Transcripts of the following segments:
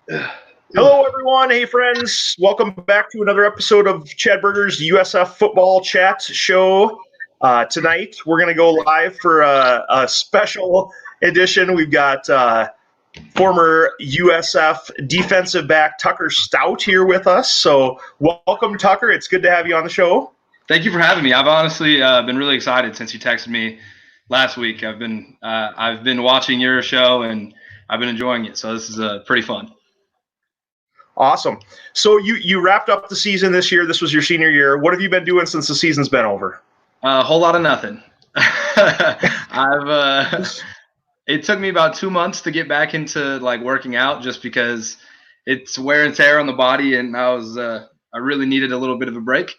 Hello, everyone. Hey, friends. Welcome back to another episode of Chad Berger's USF Football Chat Show. Tonight, we're going to go live for a special edition. We've got former USF defensive back Tucker Stout here with us. So, welcome, Tucker. It's good to have you on the show. Thank you for having me. I've honestly been really excited since you texted me last week. I've been watching your show and I've been enjoying it. So this is pretty fun. Awesome. So you wrapped up the season this year. This was your senior year. What have you been doing since the season's been over? A whole lot of nothing. It took me about 2 months to get back into like working out, just because it's wear and tear on the body, and I really needed a little bit of a break.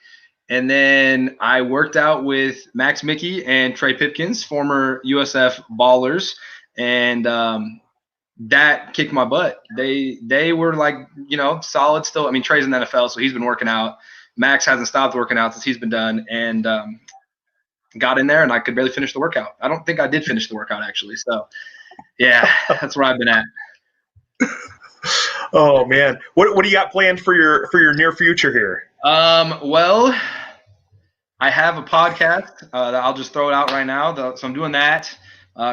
And then I worked out with Max Mickey and Trey Pipkins, former USF ballers, and that kicked my butt. They were like, solid still. I mean, Trey's in the NFL, so he's been working out. Max hasn't stopped working out since he's been done, and got in there, and I could barely finish the workout. I don't think I did finish the workout, actually. So, yeah, that's where I've been at. Oh, man. What do you got planned for your near future here? Well, I have a podcast that I'll just throw it out right now. So I'm doing that.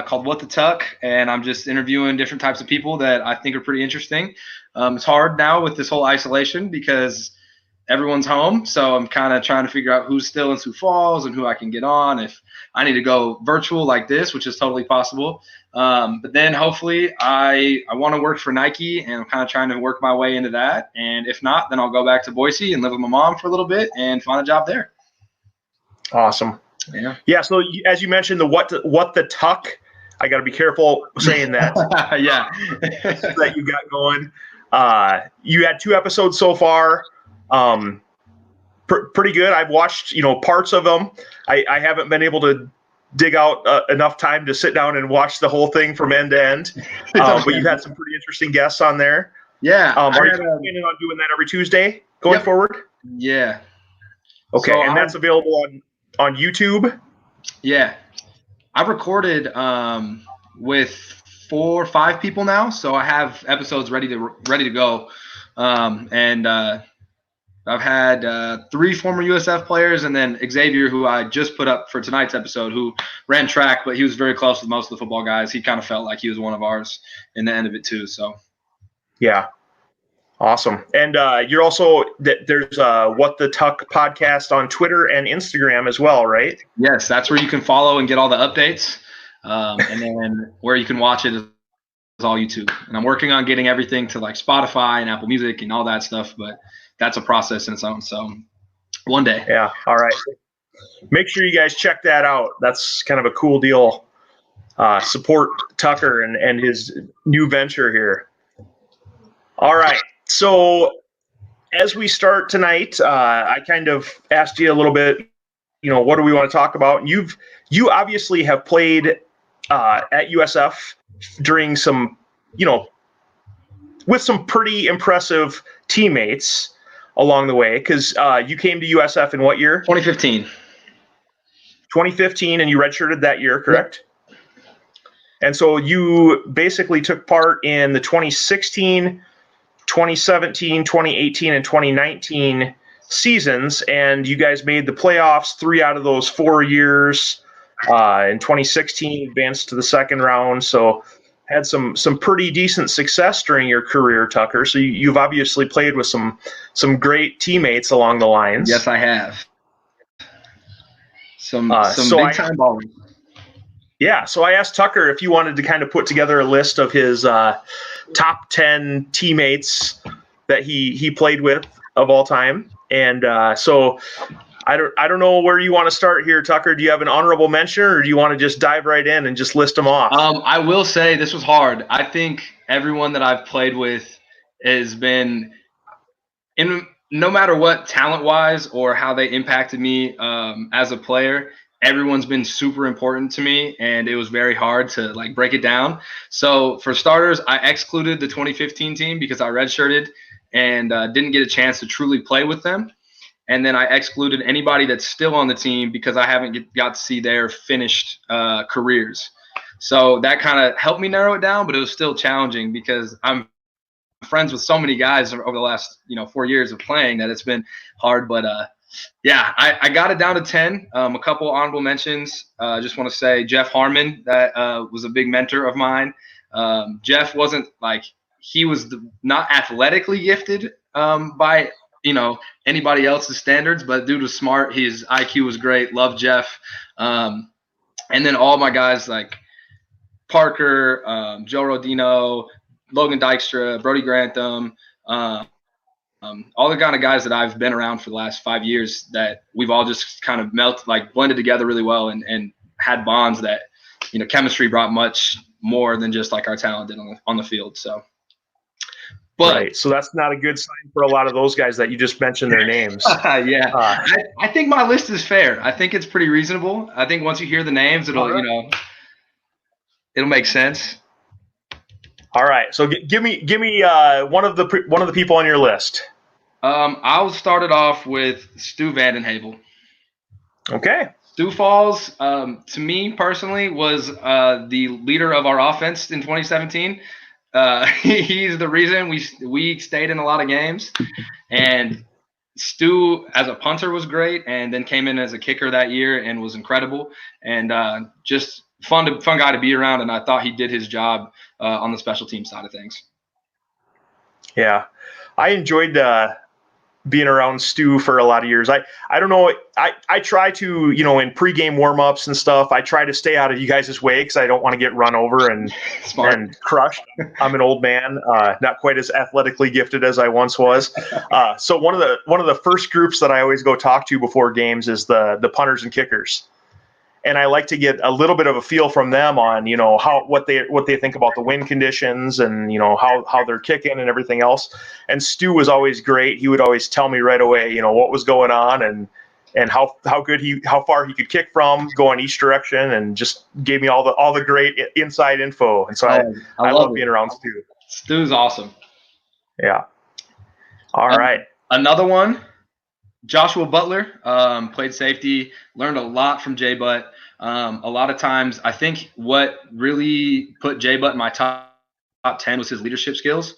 Called What the Tuck, and I'm just interviewing different types of people that I think are pretty interesting. It's hard now with this whole isolation because everyone's home, so I'm kind of trying to figure out who's still in Sioux Falls and who I can get on if I need to go virtual like this, which is totally possible. But then hopefully I want to work for Nike, and I'm kind of trying to work my way into that. And if not, then I'll go back to Boise and live with my mom for a little bit and find a job there. Awesome. Yeah. So as you mentioned, the what the tuck, I got to be careful saying that. Yeah. That you got going. You had 2 episodes so far. Pretty good. I've watched parts of them. I haven't been able to dig out enough time to sit down and watch the whole thing from end to end. But you've had some pretty interesting guests on there. Yeah. Are you planning on doing that every Tuesday going forward? Yeah. Okay, so that's available on YouTube? Yeah. I've recorded with 4 or 5 people now, so I have episodes ready to go. I've had 3 former USF players, and then Xavier, who I just put up for tonight's episode, who ran track, but he was very close with most of the football guys. He kind of felt like he was one of ours in the end of it too. So, yeah. Awesome. And you're also there's What the Tuck podcast on Twitter and Instagram as well, right? Yes, that's where you can follow and get all the updates. And then where you can watch it is all YouTube. And I'm working on getting everything to like Spotify and Apple Music and all that stuff, but that's a process in its own. So one day. Yeah. All right. Make sure you guys check that out. That's kind of a cool deal. Support Tucker and his new venture here. All right. So as we start tonight, I kind of asked you a little bit, what do we want to talk about? You obviously have played at USF during some, with some pretty impressive teammates along the way, because you came to USF in what year? 2015. 2015, and you redshirted that year, correct? Yep. And so you basically took part in the 2016, 2017, 2018, and 2019 seasons, and you guys made the playoffs 3 out of those 4 years. In 2016, advanced to the second round, so had some pretty decent success during your career, Tucker. So you've obviously played with some great teammates along the lines. Yes, I have. Some big time ballers. Yeah, so I asked Tucker if you wanted to kind of put together a list of his top 10 teammates that he played with of all time. And so I don't know where you want to start here, Tucker. Do you have an honorable mention, or do you want to just dive right in and just list them off? I will say this was hard. I think everyone that I've played with has been, no matter what, talent-wise or how they impacted me as a player, everyone's been super important to me, and it was very hard to like break it down. So for starters, I excluded the 2015 team because I redshirted and didn't get a chance to truly play with them. And then I excluded anybody that's still on the team because I haven't got to see their finished careers. So that kind of helped me narrow it down, but it was still challenging because I'm friends with so many guys over the last 4 years of playing that it's been hard. But yeah, I got it down to 10. A couple honorable mentions. Just want to say Jeff Harmon, that was a big mentor of mine. Jeff wasn't like, he was not athletically gifted by anybody else's standards, but dude was smart. His IQ was great. Loved Jeff. And then all my guys like Parker, Joe Rodino, Logan Dykstra, Brody Grantham, all the kind of guys that I've been around for the last 5 years, that we've all just kind of blended together really well and had bonds that, chemistry brought much more than just like our talent did on the field. So, but right. So that's not a good sign for a lot of those guys that you just mentioned their names. Yeah. I think my list is fair. I think it's pretty reasonable. I think once you hear the names, it'll, it'll make sense. All right. So give me one of the people on your list. I'll start it off with Stu Vandenhavel. Okay. Stu Falls, to me personally, was the leader of our offense in 2017. He's the reason we stayed in a lot of games. And Stu, as a punter, was great, and then came in as a kicker that year and was incredible. And just fun guy to be around. And I thought he did his job on the special team side of things. Yeah, I enjoyed being around Stu for a lot of years. I don't know. I try to, in pregame warmups and stuff, I try to stay out of you guys' way because I don't want to get run over and crushed. I'm an old man, not quite as athletically gifted as I once was. So one of the first groups that I always go talk to before games is the punters and kickers. And I like to get a little bit of a feel from them on, what they think about the wind conditions and, how they're kicking and everything else. And Stu was always great. He would always tell me right away, what was going on and how far he could kick from, go in each direction, and just gave me all the great inside info. And so I love being around Stu. Stu's awesome. Yeah. All right. Another one. Joshua Butler, played safety, learned a lot from Jay Butt. A lot of times, I think what really put Jay Butt in my top 10 was his leadership skills.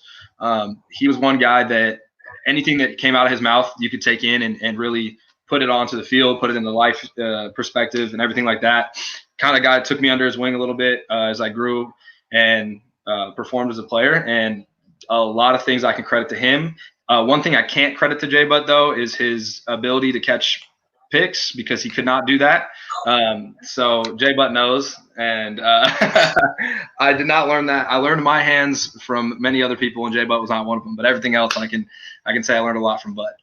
He was one guy that anything that came out of his mouth, you could take in and really put it onto the field, put it in the life perspective and everything like that. Kind of guy that took me under his wing a little bit as I grew and performed as a player. And a lot of things I can credit to him. One thing I can't credit to Jay Butt, though, is his ability to catch picks, because he could not do that. So Jay Butt knows, and I did not learn that. I learned my hands from many other people, and Jay Butt was not one of them. But everything else, I can say I learned a lot from Butt.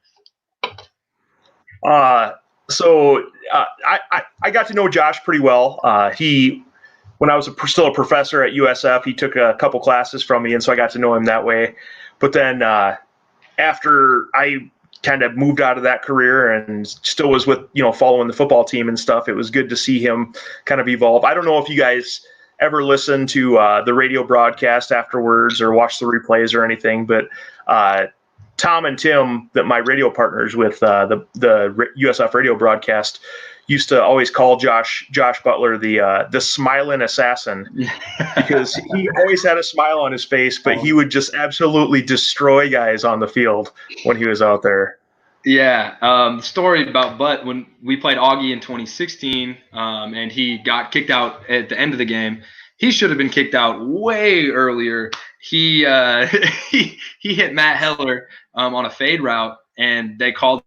So I got to know Josh pretty well. When I was still a professor at USF, he took a couple classes from me, and so I got to know him that way. But then after I kind of moved out of that career and still was with, following the football team and stuff, it was good to see him kind of evolve. I don't know if you guys ever listen to the radio broadcast afterwards or watch the replays or anything, but Tom and Tim, that my radio partners with the USF radio broadcast, used to always call Josh Butler the smiling assassin, because he always had a smile on his face, but he would just absolutely destroy guys on the field when he was out there. Yeah. Story about Butt, when we played Augie in 2016, and he got kicked out at the end of the game. He should have been kicked out way earlier. He hit Matt Heller on a fade route, and they called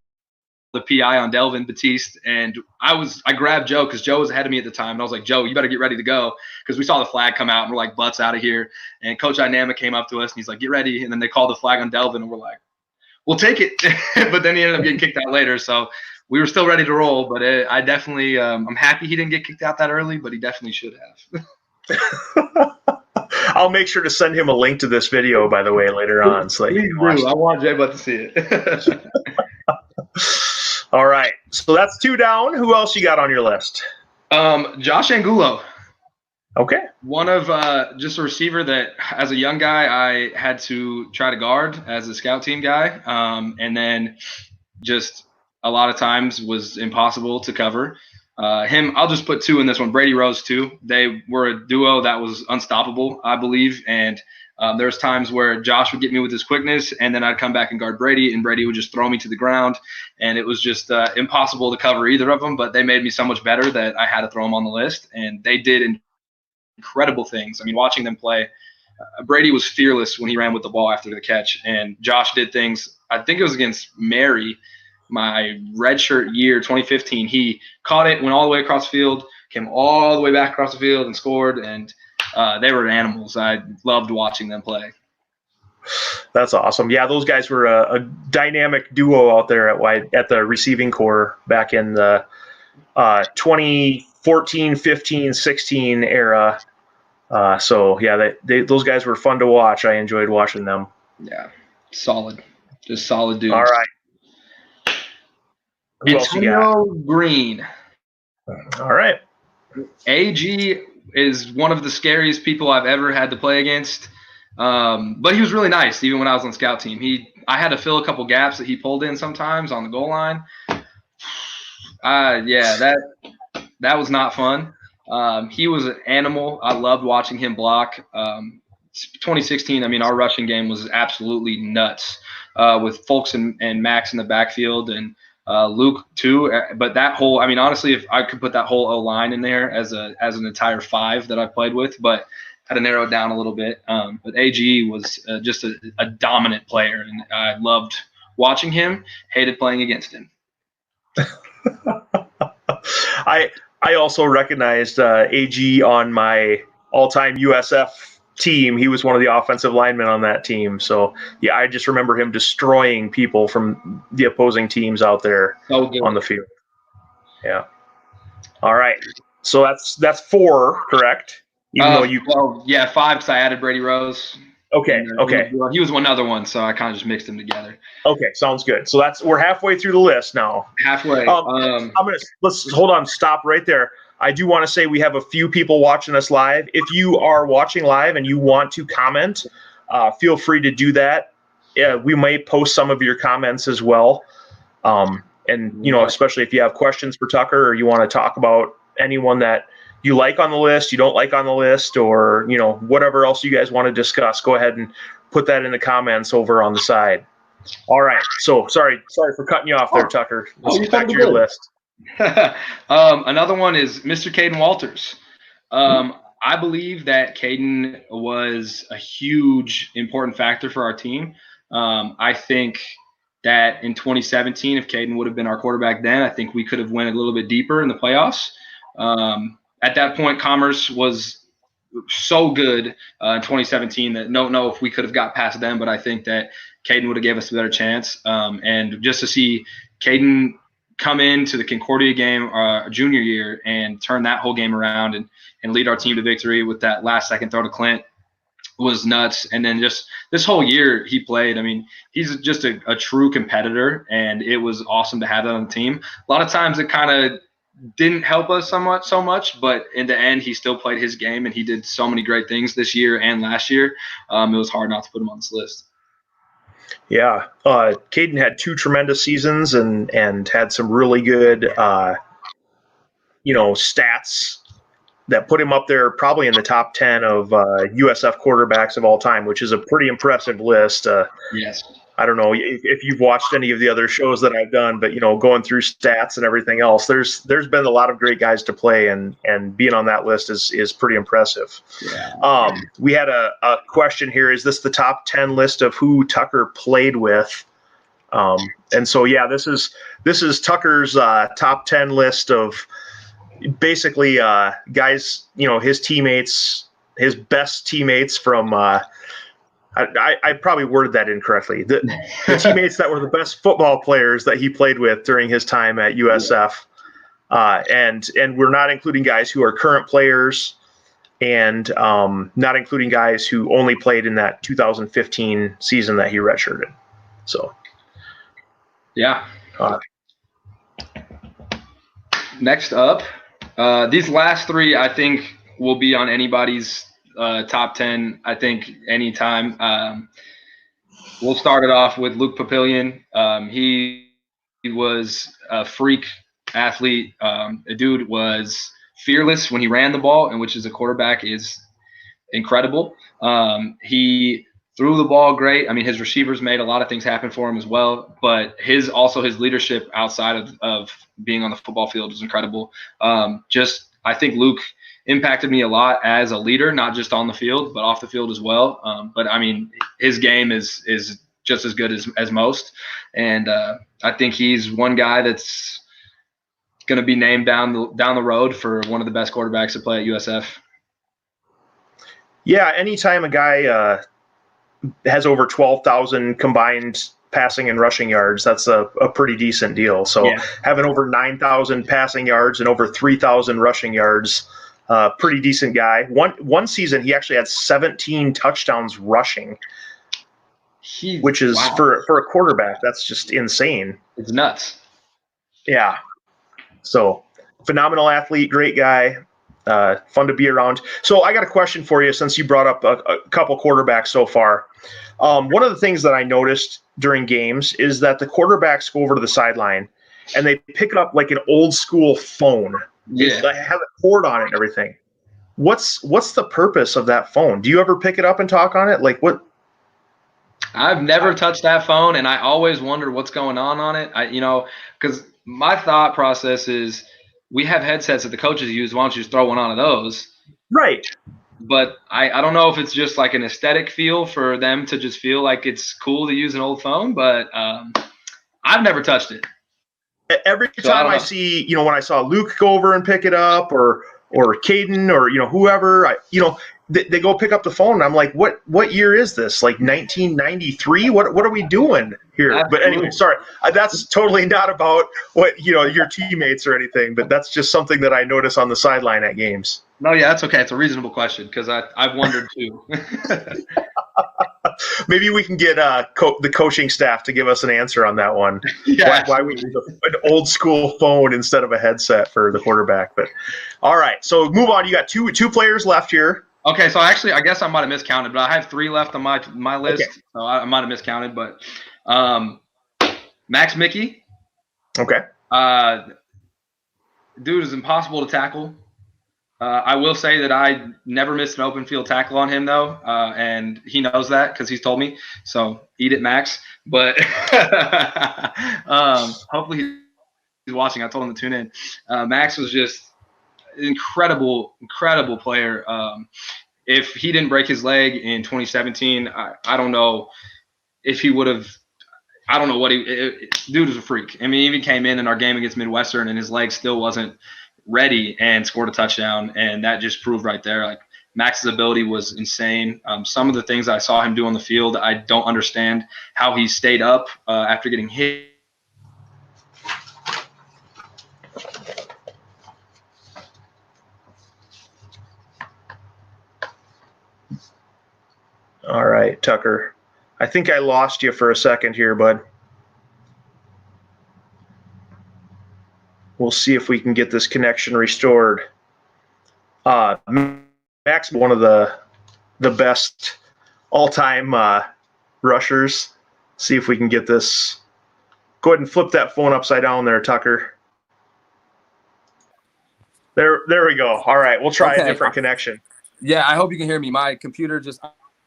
the PI on Delvin Batiste, and I grabbed Joe because Joe was ahead of me at the time, and I was like, Joe, you better get ready to go, because we saw the flag come out, and we're like, Butt's out of here. And Coach Dynamic came up to us, and he's like, get ready. And then they called the flag on Delvin, and we're like, we'll take it. But then he ended up getting kicked out later, so we were still ready to roll. But I definitely, I'm happy he didn't get kicked out that early, but he definitely should have. I'll make sure to send him a link to this video, by the way, later on, so that you can watch it. I want Jay Butt to see it. All right, so that's 2 down. Who else you got on your list? Josh Angulo. Okay. One of just a receiver that, as a young guy, I had to try to guard as a scout team guy, and then just a lot of times was impossible to cover. Him, I'll just put 2 in this one. Brady Rose, too. They were a duo that was unstoppable, I believe, and There's times where Josh would get me with his quickness, and then I'd come back and guard Brady, and Brady would just throw me to the ground, and it was just impossible to cover either of them. But they made me so much better that I had to throw them on the list, and they did incredible things. I mean, watching them play, Brady was fearless when he ran with the ball after the catch, and Josh did things. I think it was against Mary, my redshirt year, 2015. He caught it, went all the way across the field, came all the way back across the field and scored, and they were animals. I loved watching them play. That's awesome. Yeah, those guys were a dynamic duo out there at the receiving core back in the 2014, 15, 16 era. So yeah, those guys were fun to watch. I enjoyed watching them. Yeah, solid, just solid dudes. All right. Who else you got? Antonio Green. All right. AG is one of the scariest people I've ever had to play against. But he was really nice, even when I was on scout team. I had to fill a couple gaps that he pulled in sometimes on the goal line. Yeah, that was not fun. He was an animal. I loved watching him block. 2016, I mean, our rushing game was absolutely nuts with Folks and Max in the backfield and Luke too. But that whole, I mean, honestly, if I could put that whole O-line in there as an entire five that I played with, but had to narrow it down a little bit. But AG was just a dominant player, and I loved watching him, hated playing against him. I also recognized AG on my all-time USF team. He was one of the offensive linemen on that team. So yeah, I just remember him destroying people from the opposing teams out there on the field. Yeah. All right. So that's 4, correct? Even though you. Well, yeah, 5 because I added Brady Rose. Okay. Okay. He was one other one, so I kind of just mixed them together. Okay, sounds good. So we're halfway through the list now. Halfway. Let's hold on. Stop right there. I do want to say we have a few people watching us live. If you are watching live and you want to comment, feel free to do that. We may post some of your comments as well. And especially if you have questions for Tucker or you want to talk about anyone that you like on the list, you don't like on the list, or whatever else you guys want to discuss, go ahead and put that in the comments over on the side. All right. So sorry for cutting you off there, Tucker. Let's get back to your list. Another one is Mr. Caden Walters. I believe that Caden was a huge important factor for our team. I think that in 2017, if Caden would have been our quarterback then, I think we could have went a little bit deeper in the playoffs. At that point, Commerce was so good in 2017 that don't know if we could have got past them, but I think that Caden would have gave us a better chance. And just to see Caden come into the Concordia game junior year and turn that whole game around and lead our team to victory with that last-second throw to Clint was nuts. And then just this whole year he played, I mean, he's just a true competitor, and it was awesome to have that on the team. A lot of times it kind of didn't help us so much, but in the end he still played his game, and he did so many great things this year and last year. It was hard not to put him on this list. Yeah, Caden had 2 tremendous seasons and had some really good stats that put him up there probably in the top 10 of USF quarterbacks of all time, which is a pretty impressive list. Yes. I don't know if you've watched any of the other shows that I've done, but going through stats and everything else, there's been a lot of great guys to play, and being on that list is pretty impressive. Yeah. We had a question here: is this the top 10 list of who Tucker played with? And so yeah, this is Tucker's top 10 list of basically guys, his teammates, his best teammates from. I probably worded that incorrectly. The teammates that were the best football players that he played with during his time at USF, and we're not including guys who are current players, and not including guys who only played in that 2015 season that he redshirted. So, yeah. Next up, these last 3 I think will be on anybody's top 10, I think, anytime. We'll start it off with Luke Papillion. He was a freak athlete. The dude was fearless when he ran the ball, and which is a quarterback is incredible. He threw the ball great. I mean, his receivers made a lot of things happen for him as well, but his leadership outside of being on the football field was incredible. I think Luke impacted me a lot as a leader, not just on the field, but off the field as well. But I mean, his game is just as good as most. And I think he's one guy that's going to be named down the road for one of the best quarterbacks to play at USF. Yeah, anytime a guy has over 12,000 combined passing and rushing yards, that's a pretty decent deal. So having over 9,000 passing yards and over 3,000 rushing yards, pretty decent guy. One season, he actually had 17 touchdowns rushing, which is for a quarterback, that's just insane. It's nuts. Yeah. So phenomenal athlete, great guy, fun to be around. So I got a question for you since you brought up a couple quarterbacks so far. One of the things that I noticed during games is that the quarterbacks go over to the sideline and they pick up like an old school phone. Yeah. They have a cord on it and everything. What's the purpose of that phone? Do you ever pick it up and talk on it? Like what? I've never touched that phone, and I always wondered what's going on it. Because my thought process is we have headsets that the coaches use. Why don't you just throw one onto those? Right. But I don't know if it's just like an aesthetic feel for them to just feel like it's cool to use an old phone, but I've never touched it. Every time I see, when I saw Luke go over and pick it up or Caden or, whoever, they go pick up the phone and I'm like, what year is this? Like 1993? What are we doing here? Absolutely. But anyway, sorry. That's totally not about what, your teammates or anything, but that's just something that I notice on the sideline at games. No, yeah, that's okay. It's a reasonable question because I've wondered too. Maybe we can get the coaching staff to give us an answer on that one. Yeah, why we use an old school phone instead of a headset for the quarterback. But all right, so move on. You got two players left here. Okay, so actually, I guess I might have miscounted, but I have 3 left on my list. Okay. So I might have miscounted, but Max Mickey. Okay. Dude is impossible to tackle. I will say that I never missed an open field tackle on him, though, and he knows that because he's told me. So eat it, Max. But hopefully he's watching. I told him to tune in. Max was just incredible player. If he didn't break his leg in 2017, I don't know if he would have. I don't know what dude was a freak. I mean, he even came in our game against Midwestern, and his leg still wasn't ready and scored a touchdown, and that just proved right there. Like Max's ability was insane. Some of the things I saw him do on the field, I don't understand how he stayed up after getting hit. All right, Tucker. I think I lost you for a second here, bud. We'll see if we can get this connection restored. Max, one of the best all-time rushers. See if we can get this. Go ahead and flip that phone upside down there, Tucker. There we go. All right, we'll try a different connection. Yeah, I hope you can hear me. My computer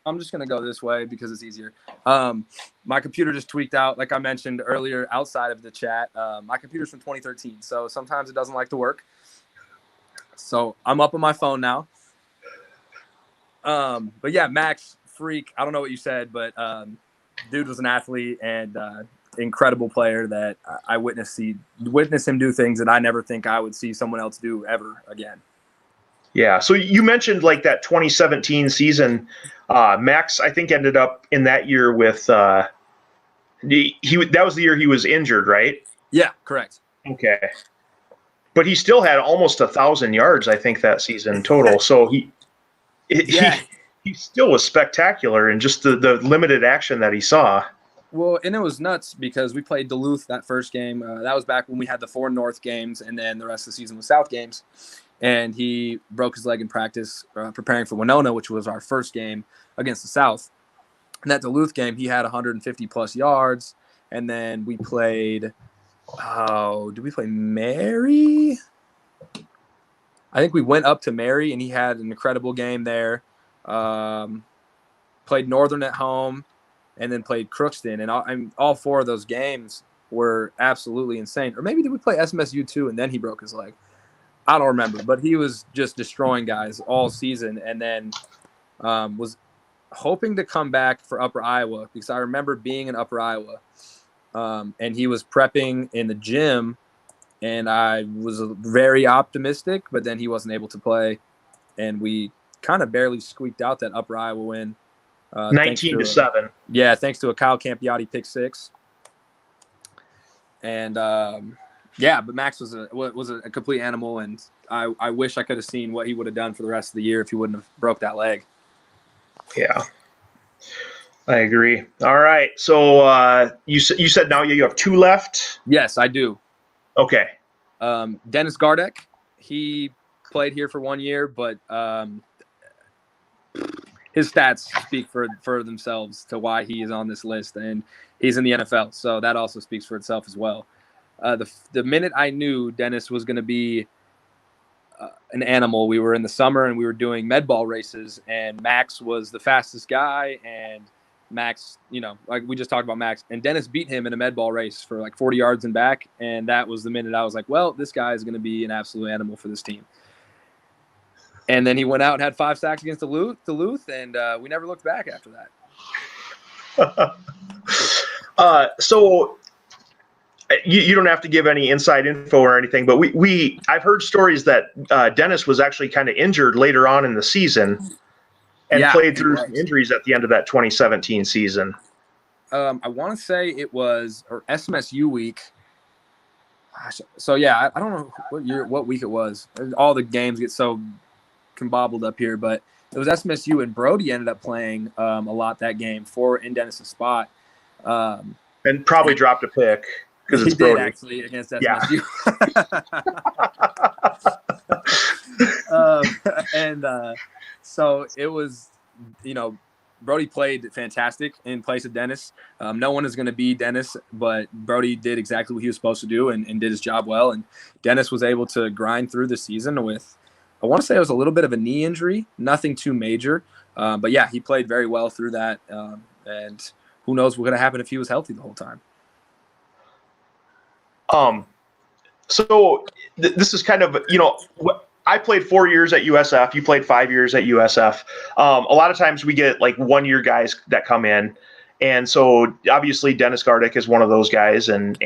I'm just going to go this way because it's easier. My computer just tweaked out, like I mentioned earlier outside of the chat. My computer's from 2013, so sometimes it doesn't like to work. So I'm up on my phone now. But yeah, Max, freak. I don't know what you said, but dude was an athlete and incredible player that I witnessed him do things that I never think I would see someone else do ever again. Yeah. So you mentioned like that 2017 season. Max, I think, ended up in that year with that was the year he was injured, right? Yeah, correct. Okay. But he still had almost 1,000 yards, I think, that season total. So he still was spectacular in just the limited action that he saw. Well, and it was nuts because we played Duluth that first game. That was back when we had the 4 North games, and then the rest of the season was South games. And he broke his leg in practice preparing for Winona, which was our first game against the South. In that Duluth game, he had 150-plus yards. And then we played did we play Mary? I think we went up to Mary, and he had an incredible game there. played Northern at home, and then played Crookston. And all 4 of those games were absolutely insane. Or maybe did we play SMSU too, and then he broke his leg? I don't remember. But he was just destroying guys all season, and then was hoping to come back for Upper Iowa, because I remember being in Upper Iowa, and he was prepping in the gym, and I was very optimistic, but then he wasn't able to play, and we kind of barely squeaked out that Upper Iowa win. 19-7. Yeah, thanks to a Kyle Campiotti pick 6. And but Max was a complete animal, and I wish I could have seen what he would have done for the rest of the year if he wouldn't have broke that leg. Yeah, I agree. All right, so you said now you have 2 left? Yes, I do. Okay. Dennis Gardeck, he played here for 1 year, but his stats speak for themselves to why he is on this list, and he's in the NFL, so that also speaks for itself as well. The minute I knew Dennis was going to be an animal, we were in the summer and we were doing med ball races, and Max was the fastest guy, and Max, like we just talked about Max, and Dennis beat him in a med ball race for like 40 yards and back, and that was the minute I was like, well, this guy is going to be an absolute animal for this team. And then he went out and had 5 sacks against Duluth, and we never looked back after that. So you don't have to give any inside info or anything, but I've heard stories that Dennis was actually kind of injured later on in the season and played through some injuries at the end of that 2017 season. I want to say it was SMSU week. So yeah, I don't know what week it was. All the games get so combobbled up here, but it was SMSU, and Brody ended up playing a lot that game in Dennis's spot, and probably dropped a pick because it's Brody. Did actually against SMSU. Yeah. So it was, Brody played fantastic in place of Dennis. No one is going to be Dennis, but Brody did exactly what he was supposed to do and did his job well. And Dennis was able to grind through the season with, I want to say it was a little bit of a knee injury, nothing too major. But yeah, he played very well through that. And who knows what's going to happen if he was healthy the whole time. So this is kind of, I played 4 years at USF. You played 5 years at USF. A lot of times we get like 1 year guys that come in. And so obviously Dennis Gardeck is one of those guys. And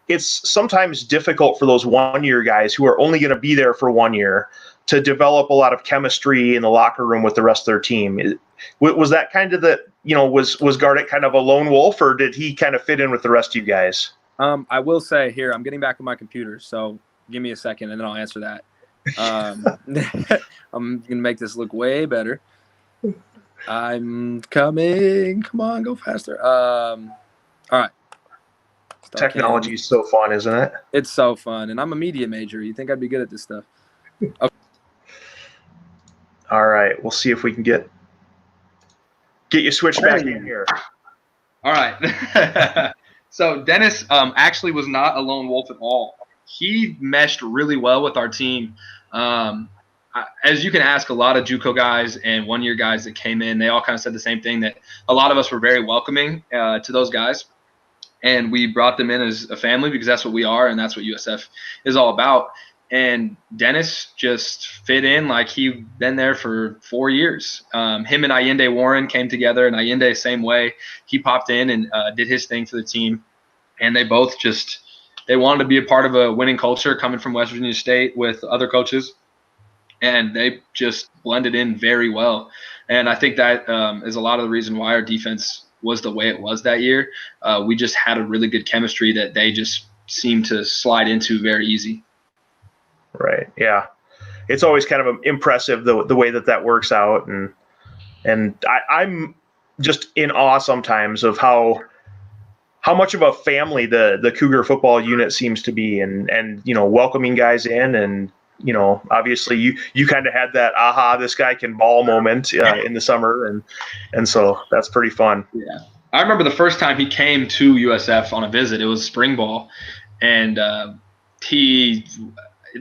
it's sometimes difficult for those 1 year guys who are only going to be there for 1 year to develop a lot of chemistry in the locker room with the rest of their team. Was that kind of was Gardeck kind of a lone wolf, or did he kind of fit in with the rest of you guys? I will say here, I'm getting back on my computer, so give me a second and then I'll answer that. I'm going to make this look way better. I'm coming. Come on, go faster. All right. Technology is so fun, isn't it? It's so fun. And I'm a media major. You think I'd be good at this stuff? Okay. All right. We'll see if we can get you switched back in here. All right. So Dennis actually was not a lone wolf at all. He meshed really well with our team. As you can ask a lot of JUCO guys and 1 year guys that came in, they all kind of said the same thing, that a lot of us were very welcoming to those guys. And we brought them in as a family because that's what we are and that's what USF is all about. And Dennis just fit in like he'd been there for 4 years. Him and Allende Warren came together, and Allende, same way. He popped in and did his thing for the team. And they both they wanted to be a part of a winning culture coming from West Virginia State with other coaches. And they just blended in very well. And I think that is a lot of the reason why our defense was the way it was that year. We just had a really good chemistry that they just seemed to slide into very easy. Right. Yeah. It's always kind of impressive the way that works out. And I'm just in awe sometimes of how much of a family the Cougar football unit seems to be, and welcoming guys in, and obviously you kind of had that this guy can ball moment in the summer, and so that's pretty fun. Yeah, I remember the first time he came to USF on a visit. It was spring ball, and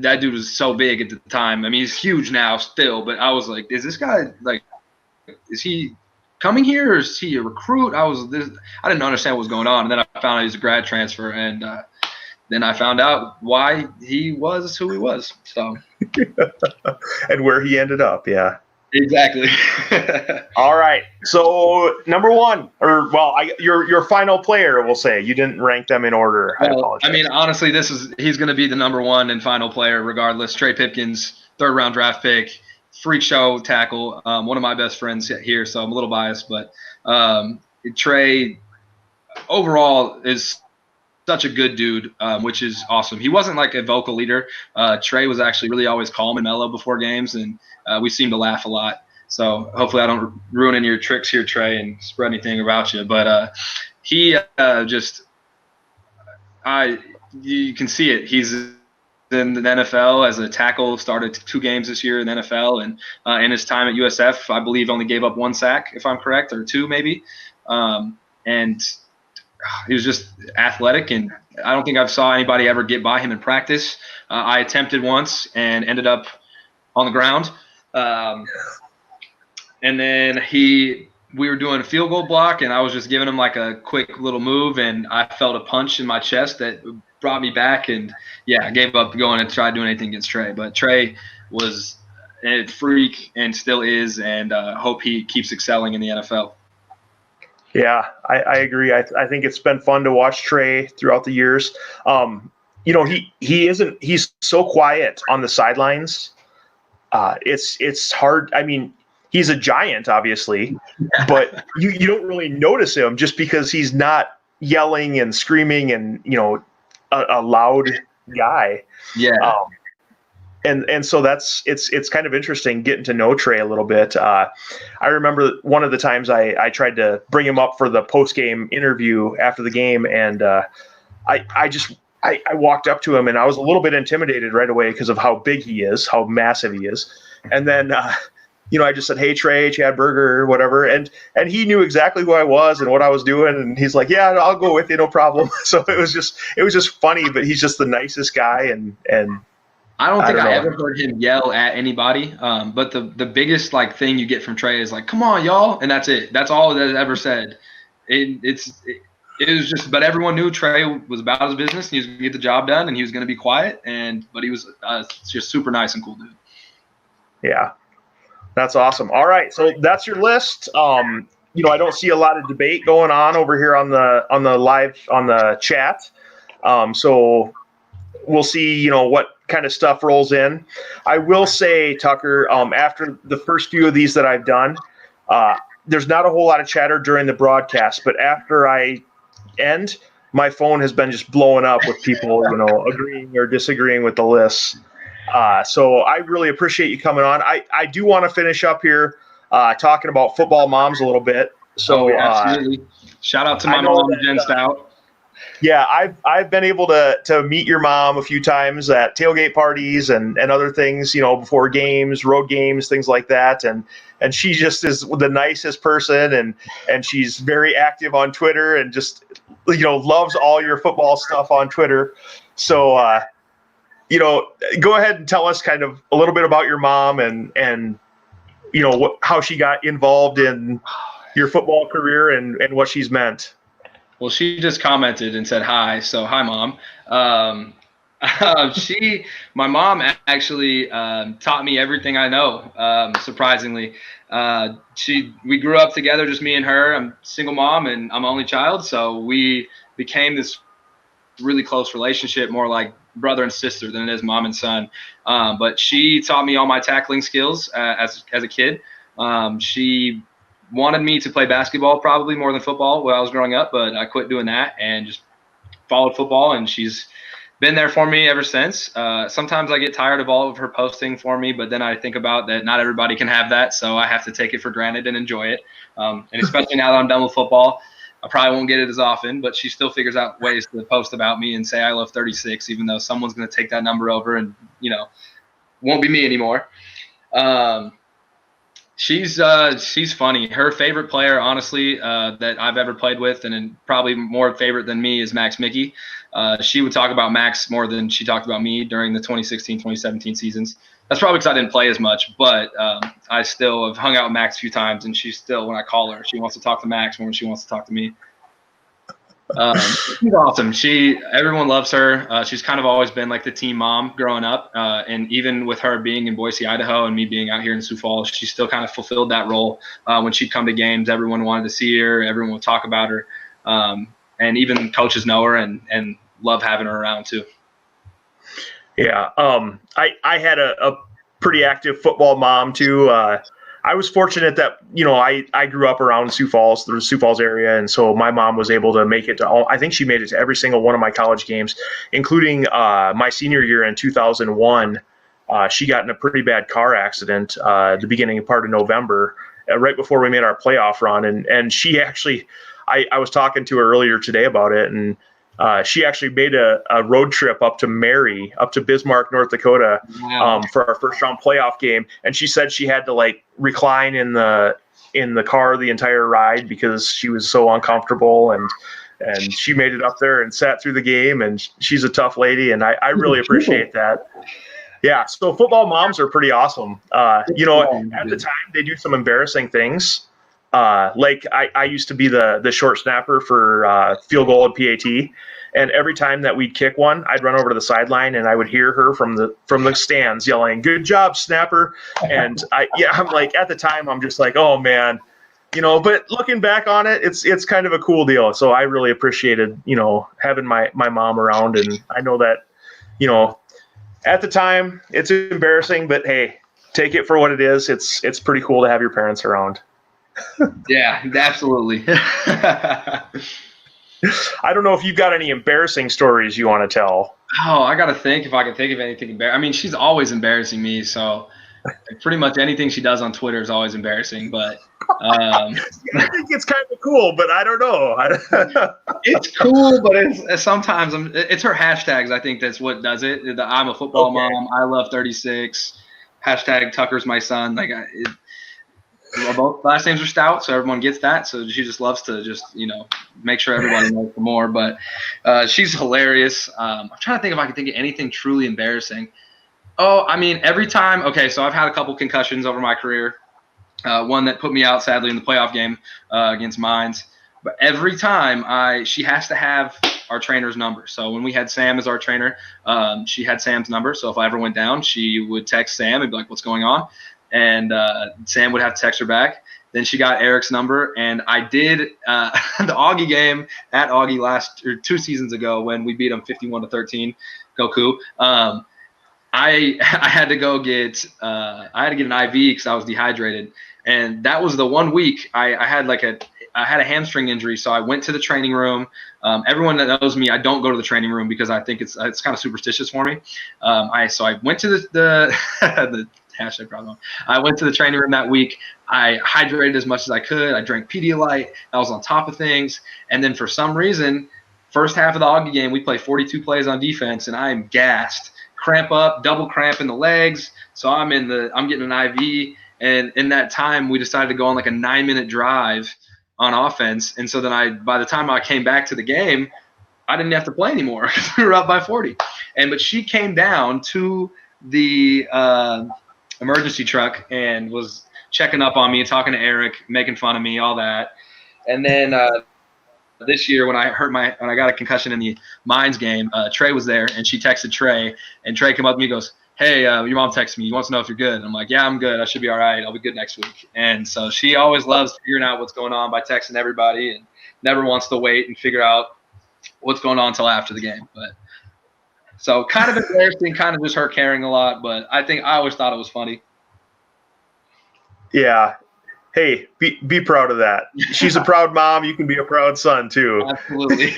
that dude was so big at the time. I mean, he's huge now still, but I was like, is this guy like is he coming here or is he a recruit? I didn't understand what was going on. And then I found out he was a grad transfer, and then I found out why he was who he was. So and where he ended up. Yeah. Exactly. All right. So number one, your final player, we'll say. You didn't rank them in order. I apologize. I mean, honestly, he's going to be the number one and final player regardless. Trey Pipkins, 3rd round draft pick, freak show tackle. One of my best friends here, so I'm a little biased, but Trey overall is such a good dude, which is awesome. He wasn't like a vocal leader. Trey was actually really always calm and mellow before games, and we seemed to laugh a lot. So hopefully I don't ruin any of your tricks here, Trey, and spread anything about you. But you can see it. He's in the NFL as a tackle, started 2 games this year in the NFL, and in his time at USF, I believe only gave up 1 sack, if I'm correct, or 2 maybe. And he was just athletic, and I don't think I saw anybody ever get by him in practice. I attempted once and ended up on the ground. And then we were doing a field goal block, and I was just giving him like a quick little move, and I felt a punch in my chest that brought me back. And yeah, I gave up going and tried doing anything against Trey. But Trey was a freak and still is, and hope he keeps excelling in the NFL. Yeah, I agree. I think it's been fun to watch Trey throughout the years. He's so quiet on the sidelines. It's hard. I mean, he's a giant, obviously, but you don't really notice him just because he's not yelling and screaming and, a loud guy. Yeah. And so it's kind of interesting getting to know Trey a little bit. I remember one of the times I tried to bring him up for the post-game interview after the game, and I walked up to him, and I was a little bit intimidated right away because of how big he is, how massive he is. And then I just said, "Hey, Trey, Chad Berger," whatever, and he knew exactly who I was and what I was doing, and he's like, "Yeah, I'll go with you, no problem." So it was just funny, but he's just the nicest guy, and I don't think I ever heard him yell at anybody. But the biggest thing you get from Trey is like, "Come on, y'all," and that's it. That's all that ever said. It was just, but everyone knew Trey was about his business and he was going to get the job done and he was going to be quiet. But he was just super nice and cool dude. Yeah, that's awesome. All right, so that's your list. I don't see a lot of debate going on over here on the live on the chat. So we'll see, what kind of stuff rolls in. I will say, Tucker, after the first few of these that I've done, there's not a whole lot of chatter during the broadcast, but after I end, my phone has been just blowing up with people, agreeing or disagreeing with the lists. So I really appreciate you coming on. I do want to finish up here talking about football moms a little bit. So absolutely. Shout out to my mom, Jen Stout. Yeah, I've been able to meet your mom a few times at tailgate parties and other things, before games, road games, things like that. And she just is the nicest person, and she's very active on Twitter and just, loves all your football stuff on Twitter. So, go ahead and tell us kind of a little bit about your mom and how she got involved in your football career and what she's meant. Well, she just commented and said hi. So hi, Mom. My mom actually taught me everything I know. Surprisingly, we grew up together, just me and her. I'm a single mom and I'm only child, so we became this really close relationship, more like brother and sister than it is mom and son. But she taught me all my tackling skills as a kid. She wanted me to play basketball probably more than football when I was growing up, but I quit doing that and just followed football, and she's been there for me ever since. Sometimes I get tired of all of her posting for me, but then I think about that not everybody can have that, so I have to take it for granted and enjoy it. And especially now that I'm done with football, I probably won't get it as often, but she still figures out ways to post about me and say I love 36, even though someone's going to take that number over and, won't be me anymore. She's funny. Her favorite player, honestly, that I've ever played with, and probably more favorite than me, is Max Mickey. She would talk about Max more than she talked about me during the 2016-2017 seasons. That's probably because I didn't play as much, but I still have hung out with Max a few times, and she's still, when I call her, she wants to talk to Max more than she wants to talk to me. She's awesome. Everyone loves her. She's kind of always been like the team mom growing up, and even with her being in Boise, Idaho, and me being out here in Sioux Falls, she still kind of fulfilled that role. When she'd come to games, everyone wanted to see her. Everyone would talk about her, and even coaches know her and love having her around too. Yeah, I had a pretty active football mom too. I was fortunate that, I grew up around Sioux Falls, the Sioux Falls area, and so my mom was able to make it to I think she made it to every single one of my college games, including my senior year in 2001. She got in a pretty bad car accident the beginning part of November, right before we made our playoff run, and she actually, I was talking to her earlier today about it, and she actually made a road trip up to Bismarck, North Dakota, for our first round playoff game. And she said she had to recline in the car the entire ride because she was so uncomfortable. And she made it up there and sat through the game. And she's a tough lady, and I really appreciate that. Yeah. So football moms are pretty awesome. At the time they do some embarrassing things. I used to be the short snapper for field goal and PAT, and every time that we'd kick one, I'd run over to the sideline and I would hear her from the stands yelling, "Good job, snapper!" And I'm like, at the time, I'm just like, oh man, But looking back on it, it's kind of a cool deal. So I really appreciated having my mom around, and I know that at the time it's embarrassing, but hey, take it for what it is. It's pretty cool to have your parents around. Yeah, absolutely. I don't know if you've got any embarrassing stories you want to tell. Oh, I got to think if I can think of anything embarrassing. I mean, she's always embarrassing me, so pretty much anything she does on Twitter is always embarrassing. But I think it's kind of cool, but I don't know. It's cool, but it's sometimes it's her hashtags. I think that's what does it. I'm a football mom. I love 36. Hashtag Tucker's my son. Both last names are Stout, so everyone gets that. So she just loves to make sure everybody knows for more. But she's hilarious. I'm trying to think if I can think of anything truly embarrassing. Oh, I mean, every time. Okay, so I've had a couple concussions over my career. One that put me out, sadly, in the playoff game against Mines. But every time she has to have our trainer's number. So when we had Sam as our trainer, she had Sam's number. So if I ever went down, she would text Sam and be like, "What's going on?" And Sam would have to text her back. Then she got Eric's number, and I did the Augie game at Augie 2 seasons ago when we beat them 51-13. Go Cougar. I had to go get an IV because I was dehydrated, and that was the 1 week I had a hamstring injury, so I went to the training room. Everyone that knows me, I don't go to the training room because I think it's kind of superstitious for me. So I went to the hashtag problem. I went to the training room that week. I hydrated as much as I could. I drank Pedialyte. I was on top of things. And then for some reason, first half of the Augie game, we play 42 plays on defense, and I am gassed. Cramp up, double cramp in the legs. So I'm getting an IV. And in that time, we decided to go on a 9-minute drive on offense. And so then by the time I came back to the game, I didn't have to play anymore because we were up by 40. But she came down to the emergency truck and was checking up on me, talking to Eric, making fun of me, all that. And then this year when I got a concussion in the Mines game, Trey was there, and she texted Trey, and Trey came up to me and goes, "Hey, your mom texted me. He wants to know if you're good." And I'm like, "Yeah, I'm good. I should be all right. I'll be good next week." And so she always loves figuring out what's going on by texting everybody and never wants to wait and figure out what's going on until after the game. But so kind of embarrassing, kind of just her caring a lot, but I always thought it was funny. Yeah. Hey, be proud of that. She's a proud mom. You can be a proud son too. Absolutely.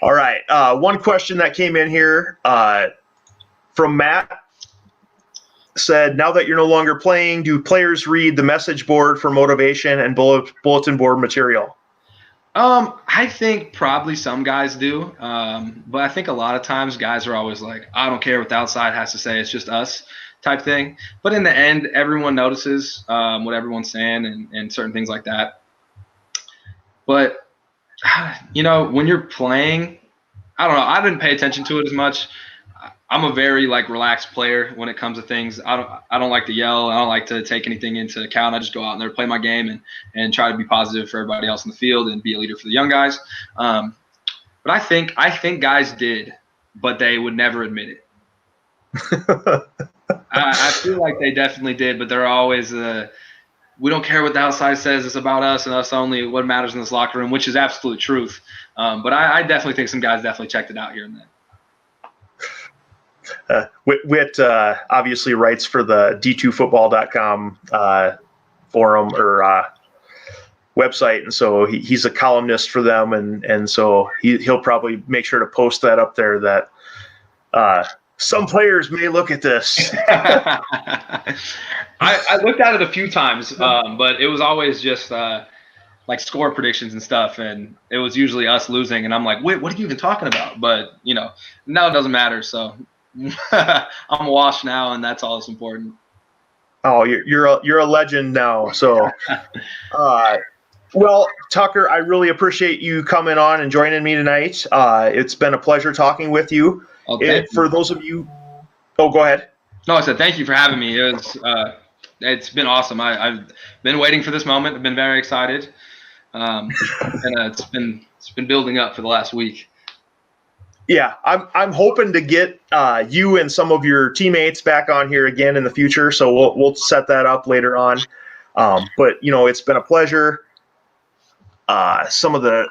All right. One question that came in here from Matt said, now that you're no longer playing, do players read the message board for motivation and bulletin board material? I think probably some guys do. But I think a lot of times guys are always like, I don't care what the outside has to say. It's just us. type thing. But in the end, everyone notices what everyone's saying and certain things like that. But, when you're playing, I don't know. I didn't pay attention to it as much. I'm a very relaxed player when it comes to things. I don't like to yell. I don't like to take anything into account. I just go out there, play my game, and try to be positive for everybody else in the field and be a leader for the young guys. But I think guys did, but they would never admit it. I feel like they definitely did, but they're always we don't care what the outside says. It's about us and us only. What matters in this locker room, which is absolute truth. But I definitely think some guys definitely checked it out here and then. Whit obviously writes for the d2football.com forum or website, and so he's a columnist for them, and so he'll probably make sure to post that up there that some players may look at this. I looked at it a few times, but it was always just score predictions and stuff, and it was usually us losing, and I'm like, wait, what are you even talking about? But now it doesn't matter, so I'm washed now, and that's all that's important. Oh, you're a legend now. So, well, Tucker, I really appreciate you coming on and joining me tonight. It's been a pleasure talking with you. For those of you, go ahead. No, I said thank you for having me. It's been awesome. I've been waiting for this moment. I've been very excited, and it's been building up for the last week. Yeah, I'm hoping to get you and some of your teammates back on here again in the future. So we'll set that up later on. But it's been a pleasure. Some of the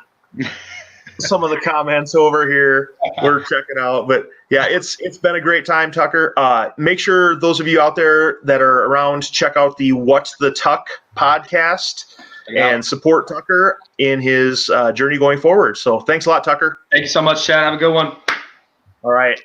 comments over here we're checking out, but yeah, it's been a great time, Tucker. Make sure those of you out there that are around check out the What's the Tuck podcast and support Tucker in his journey going forward. So thanks a lot, Tucker. Thank you so much, Chad. Have a good one. All right.